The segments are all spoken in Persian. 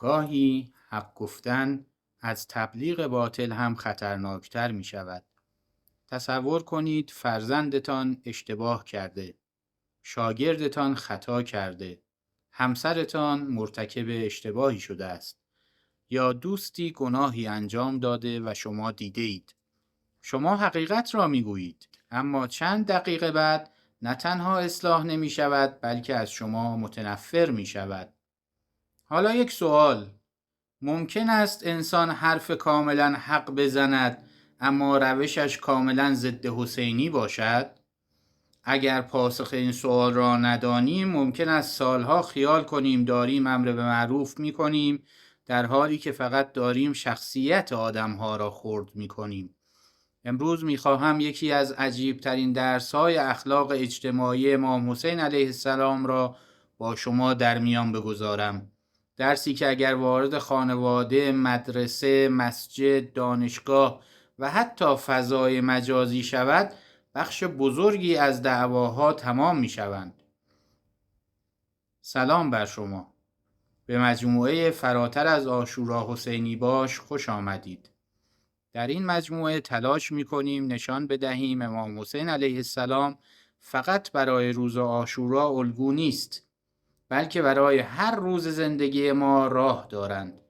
گاهی حق گفتن از تبلیغ باطل هم خطرناکتر می شود. تصور کنید فرزندتان اشتباه کرده، شاگردتان خطا کرده، همسرتان مرتکب اشتباهی شده است، یا دوستی گناهی انجام داده و شما دیده اید. شما حقیقت را می گویید، اما چند دقیقه بعد نه تنها اصلاح نمی شود بلکه از شما متنفر می شود. حالا یک سوال: ممکن است انسان حرف کاملا حق بزند اما روشش کاملا ضد حسینی باشد؟ اگر پاسخ این سوال را ندانیم ممکن است سالها خیال کنیم داریم امر به معروف می کنیم، در حالی که فقط داریم شخصیت آدمها را خرد می کنیم. امروز می خواهم یکی از عجیب ترین درس های اخلاق اجتماعی امام حسین علیه السلام را با شما در میان بگذارم. درسی که اگر وارد خانواده، مدرسه، مسجد، دانشگاه و حتی فضای مجازی شود، بخش بزرگی از دعواها تمام می شوند. سلام بر شما. به مجموعه فراتر از عاشورا حسینی باش خوش آمدید. در این مجموعه تلاش می‌کنیم نشان بدهیم امام حسین علیه السلام فقط برای روز عاشورا الگو نیست، بلکه برای هر روز زندگی ما راه دارند.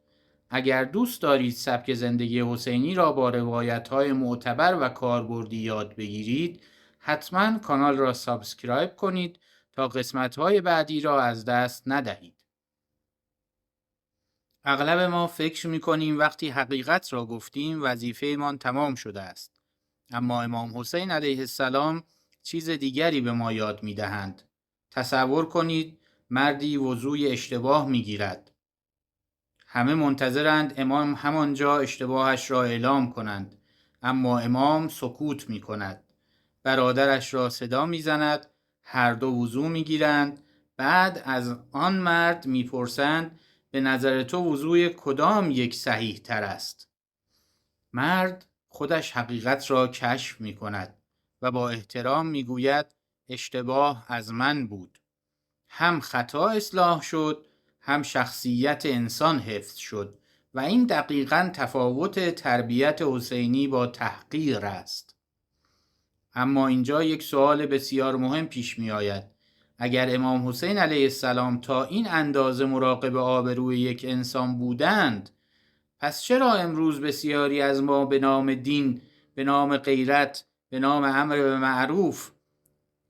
اگر دوست دارید سبک زندگی حسینی را با روایت‌های معتبر و کاربردی یاد بگیرید، حتما کانال را سابسکرایب کنید تا قسمت‌های بعدی را از دست ندهید. اغلب ما فکر می‌کنیم وقتی حقیقت را گفتیم وظیفه‌مان تمام شده است. اما امام حسین علیه السلام چیز دیگری به ما یاد می‌دهند. تصور کنید مردی وضوی اشتباه می‌گیرد. همه منتظرند امام همانجا اشتباهش را اعلام کنند، اما امام سکوت می‌کند. برادرش را صدا می‌زند، هر دو وضو می‌گیرند. بعد از آن مرد می‌پرسند به نظر تو وضوی کدام یک صحیح تر است؟ مرد خودش حقیقت را کشف می کند و با احترام می گوید اشتباه از من بود. هم خطا اصلاح شد، هم شخصیت انسان حفظ شد و این دقیقاً تفاوت تربیت حسینی با تحقیر است. اما اینجا یک سوال بسیار مهم پیش می آید. اگر امام حسین علیه السلام تا این اندازه مراقب آبروی یک انسان بودند، پس چرا امروز بسیاری از ما به نام دین، به نام غیرت، به نام امر به معروف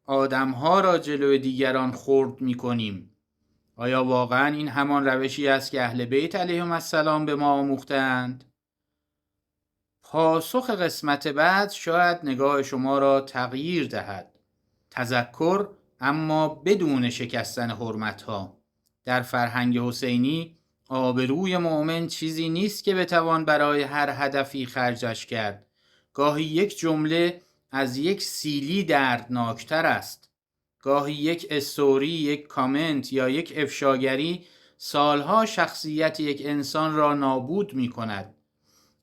آدمها را جلوی دیگران خرد می کنیم؟ آیا واقعا این همان روشی است که اهل بیت علیهم السلام به ما آموختند؟ پاسخ قسمت بعد شاید نگاه شما را تغییر دهد. تذکر اما بدون شکستن حرمتها. در فرهنگ حسینی آبروی مؤمن چیزی نیست که بتوان برای هر هدفی خرجش کرد. گاهی یک جمله از یک سیلی دردناکتر است. گاهی یک استوری، یک کامنت یا یک افشاگری سالها شخصیت یک انسان را نابود می کند.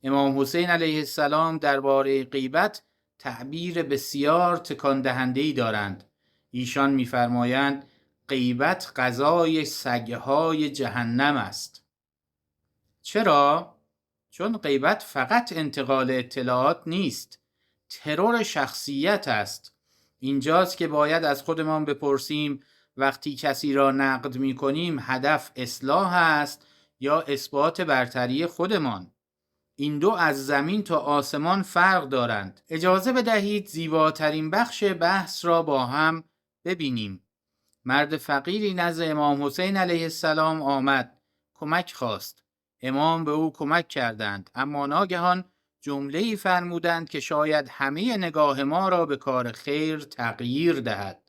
امام حسین علیه السلام درباره غیبت تعبیر بسیار تکان دهنده‌ای دارند. ایشان می‌فرمایند غیبت غذای سگهای جهنم است. چرا؟ چون غیبت فقط انتقال اطلاعات نیست، ترور شخصیت است. اینجاست که باید از خودمان بپرسیم وقتی کسی را نقد می‌کنیم هدف اصلاح است یا اثبات برتری خودمان؟ این دو از زمین تا آسمان فرق دارند. اجازه بدهید زیباترین بخش بحث را با هم ببینیم. مرد فقیری نزد امام حسین علیه السلام آمد، کمک خواست. امام به او کمک کردند، اما ناگهان جمله‌ای فرمودند که شاید همه نگاه ما را به کار خیر تغییر دهد.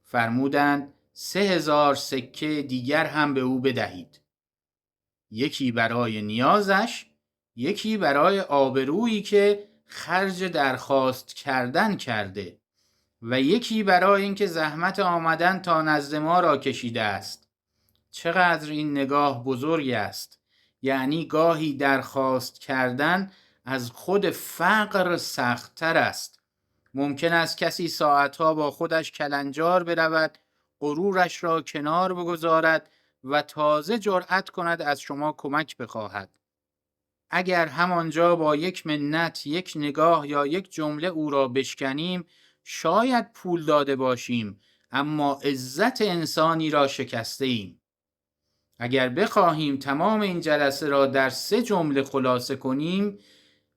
فرمودند 3000 سکه دیگر هم به او بدهید. یکی برای نیازش، یکی برای آبرویی که خرج درخواست کردن کرده و یکی برای اینکه زحمت آمدن تا نزد ما را کشیده است. چقدر این نگاه بزرگ است. یعنی گاهی درخواست کردن از خود فقر سخت‌تر است. ممکن است کسی ساعتها با خودش کلنجار برود، غرورش را کنار بگذارد و تازه جرأت کند از شما کمک بخواهد. اگر همانجا با یک منت، یک نگاه یا یک جمله او را بشکنیم، شاید پول داده باشیم، اما عزت انسانی را شکسته ایم. اگر بخواهیم تمام این جلسه را در 3 جمله خلاصه کنیم،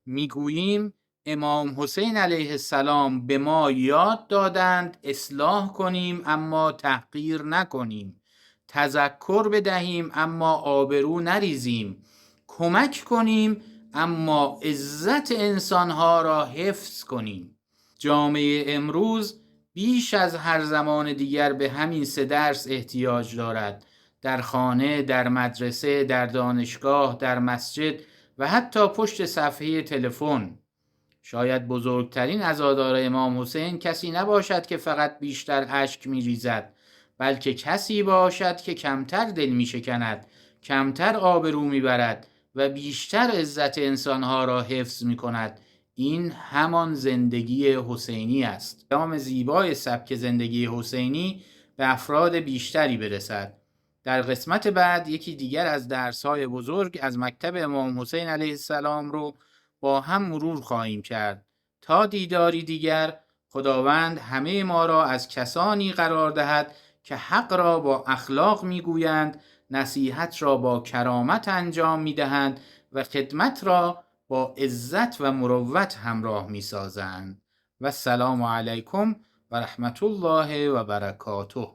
میگوییم امام حسین علیه السلام به ما یاد دادند اصلاح کنیم اما تحقیر نکنیم، تذکر بدهیم اما آبرو نریزیم، کمک کنیم اما عزت انسانها را حفظ کنیم. جامعه امروز بیش از هر زمان دیگر به همین 3 درس احتیاج دارد. در خانه، در مدرسه، در دانشگاه، در مسجد و حتی پشت صفحه تلفن. شاید بزرگترین عزادار امام حسین کسی نباشد که فقط بیشتر اشک می‌ریزد، بلکه کسی باشد که کمتر دل می‌شکند، کمتر آبرو می‌برد و بیشتر عزت انسانها را حفظ می‌کند. این همان زندگی حسینی است. پیام زیبای سبک زندگی حسینی به افراد بیشتری برسد. در قسمت بعد یکی دیگر از درس‌های بزرگ از مکتب امام حسین علیه السلام رو با هم مرور خواهیم کرد. تا دیداری دیگر، خداوند همه ما را از کسانی قرار دهد که حق را با اخلاق میگویند، نصیحت را با کرامت انجام میدهند و خدمت را با عزت و مروت همراه میسازند. و السلام علیکم و رحمت الله و برکاته.